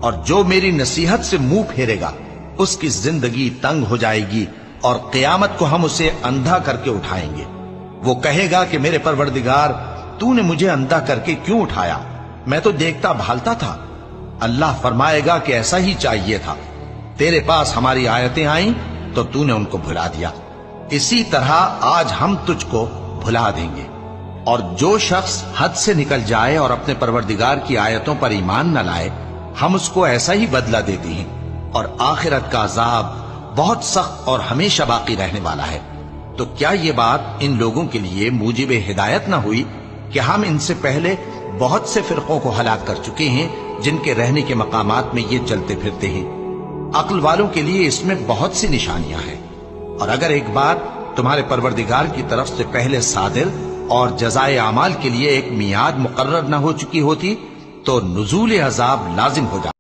اور جو میری نصیحت سے منہ پھیرے گا اس کی زندگی تنگ ہو جائے گی، اور قیامت کو ہم اسے اندھا کر کے اٹھائیں گے۔ وہ کہے گا کہ میرے پروردگار، تو نے مجھے اندھا کر کے کیوں اٹھایا؟ میں تو دیکھتا بھالتا تھا۔ اللہ فرمائے گا کہ ایسا ہی چاہیے تھا، تیرے پاس ہماری آیتیں آئیں تو تو نے ان کو بھلا دیا، اسی طرح آج ہم تجھ کو بھلا دیں گے۔ اور جو شخص حد سے نکل جائے اور اپنے پروردگار کی آیتوں پر ایمان نہ لائے، ہم اس کو ایسا ہی بدلہ دیتے ہیں، اور آخرت کا عذاب بہت سخت اور ہمیشہ باقی رہنے والا ہے۔ تو کیا یہ بات ان لوگوں کے لیے موجب ہدایت نہ ہوئی کہ ہم ان سے پہلے بہت سے فرقوں کو ہلاک کر چکے ہیں جن کے رہنے کے مقامات میں یہ چلتے پھرتے ہیں؟ عقل والوں کے لیے اس میں بہت سی نشانیاں ہیں۔ اور اگر ایک بار تمہارے پروردگار کی طرف سے پہلے صادر اور جزائے اعمال کے لیے ایک میعاد مقرر نہ ہو چکی ہوتی تو نزول عذاب لازم ہو جاتا۔